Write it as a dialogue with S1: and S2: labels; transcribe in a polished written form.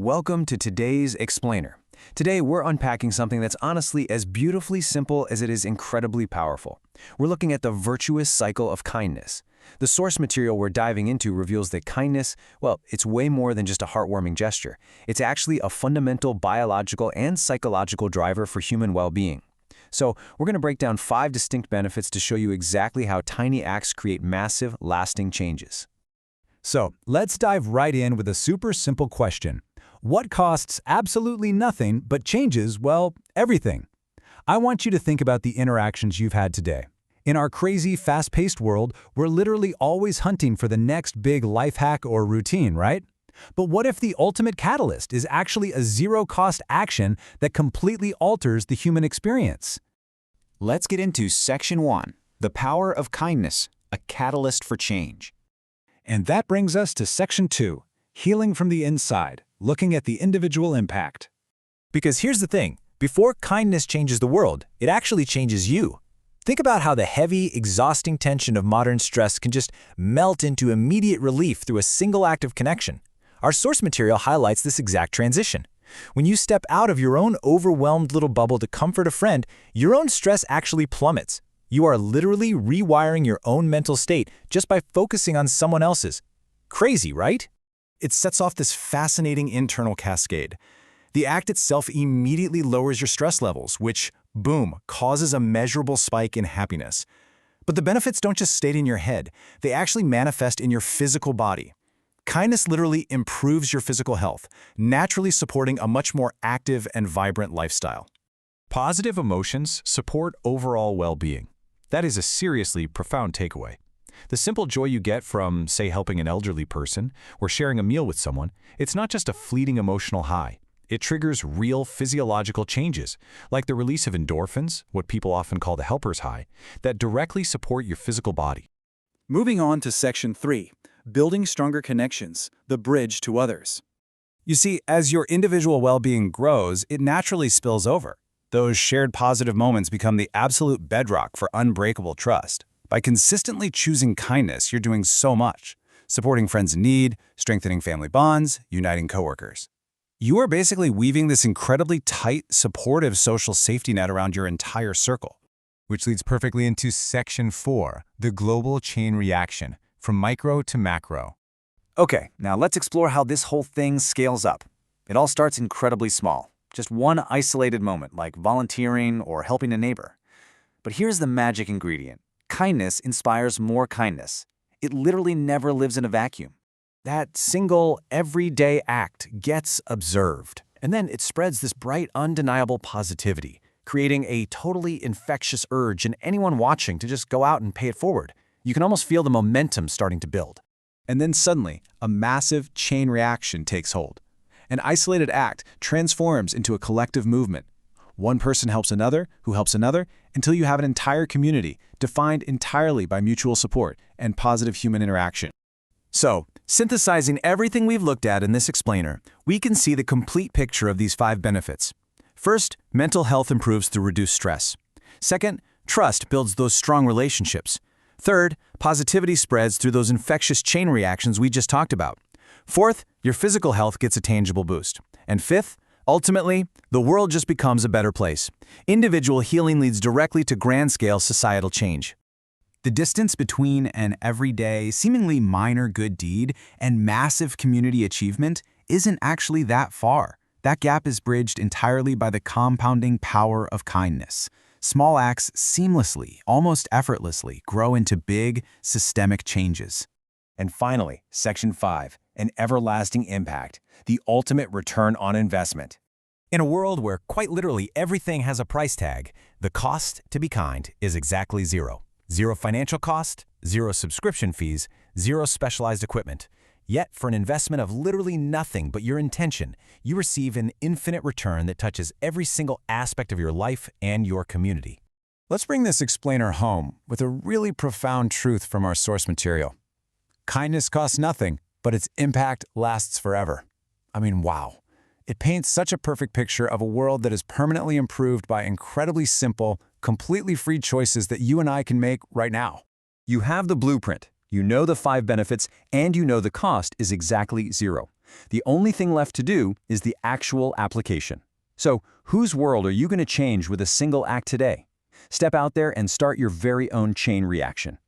S1: welcome to today's Explainer. Today, we're unpacking something that's honestly as beautifully simple as it is incredibly powerful. We're looking at the virtuous cycle of kindness. The source material we're diving into reveals that kindness, well, it's way more than just a heartwarming gesture. It's actually a fundamental biological and psychological driver for human well-being. So, we're going to break down 5 distinct benefits to show you exactly how tiny acts create massive, lasting changes.
S2: So, let's dive right in with a super simple question. What costs absolutely nothing but changes, well, everything? I want you to think about the interactions you've had today. In our crazy, fast-paced world, we're literally always hunting for the next big life hack or routine, right? But what if the ultimate catalyst is actually a zero-cost action that completely alters the human experience?
S3: Let's get into Section 1, the power of kindness, a catalyst for change.
S2: And that brings us to Section 2, healing from the inside, looking at the individual impact.
S4: Because here's the thing, before kindness changes the world, it actually changes you. Think about how the heavy, exhausting tension of modern stress can just melt into immediate relief through a single act of connection. Our source material highlights this exact transition. When you step out of your own overwhelmed little bubble to comfort a friend, your own stress actually plummets. You are literally rewiring your own mental state just by focusing on someone else's. Crazy, right?
S5: It sets off this fascinating internal cascade. The act itself immediately lowers your stress levels, which, boom, causes a measurable spike in happiness. But the benefits don't just stay in your head. They actually manifest in your physical body. Kindness literally improves your physical health, naturally supporting a much more active and vibrant lifestyle.
S6: Positive emotions support overall well-being. That is a seriously profound takeaway. The simple joy you get from, say, helping an elderly person or sharing a meal with someone, it's not just a fleeting emotional high. It triggers real physiological changes, like the release of endorphins, what people often call the helper's high, that directly support your physical body.
S7: Moving on to Section 3, building stronger connections, the bridge to others.
S2: You see, as your individual well-being grows, it naturally spills over. Those shared positive moments become the absolute bedrock for unbreakable trust. By consistently choosing kindness, you're doing so much. Supporting friends in need, strengthening family bonds, uniting coworkers. You are basically weaving this incredibly tight, supportive social safety net around your entire circle.
S8: Which leads perfectly into Section 4, the global chain reaction, from micro to macro.
S1: Okay, now let's explore how this whole thing scales up. It all starts incredibly small. Just one isolated moment, like volunteering or helping a neighbor. But here's the magic ingredient. Kindness inspires more kindness. It literally never lives in a vacuum. That single, everyday act gets observed, and then it spreads this bright, undeniable positivity, creating a totally infectious urge in anyone watching to just go out and pay it forward. You can almost feel the momentum starting to build.
S2: And then suddenly, a massive chain reaction takes hold. An isolated act transforms into a collective movement. One person helps another, who helps another, until you have an entire community defined entirely by mutual support and positive human interaction.
S1: So, synthesizing everything we've looked at in this explainer, we can see the complete picture of these 5 benefits. First, mental health improves through reduced stress. Second, trust builds those strong relationships. Third, positivity spreads through those infectious chain reactions we just talked about. Fourth, your physical health gets a tangible boost. And fifth, ultimately, the world just becomes a better place. Individual healing leads directly to grand-scale societal change.
S2: The distance between an everyday, seemingly minor good deed and massive community achievement isn't actually that far. That gap is bridged entirely by the compounding power of kindness. Small acts seamlessly, almost effortlessly, grow into big, systemic changes.
S1: And finally, Section 5, an everlasting impact, the ultimate return on investment.
S4: In a world where quite literally everything has a price tag, the cost to be kind is exactly zero. Zero financial cost, zero subscription fees, zero specialized equipment. Yet, for an investment of literally nothing but your intention, you receive an infinite return that touches every single aspect of your life and your community.
S2: Let's bring this explainer home with a really profound truth from our source material. Kindness costs nothing, but its impact lasts forever. I mean, wow. It paints such a perfect picture of a world that is permanently improved by incredibly simple, completely free choices that you and I can make right now.
S1: You have the blueprint, you know the 5 benefits, and you know the cost is exactly 0.
S9: The only thing left to do is the actual application. So, whose world are you going to change with a single act today? Step out there and start your very own chain reaction.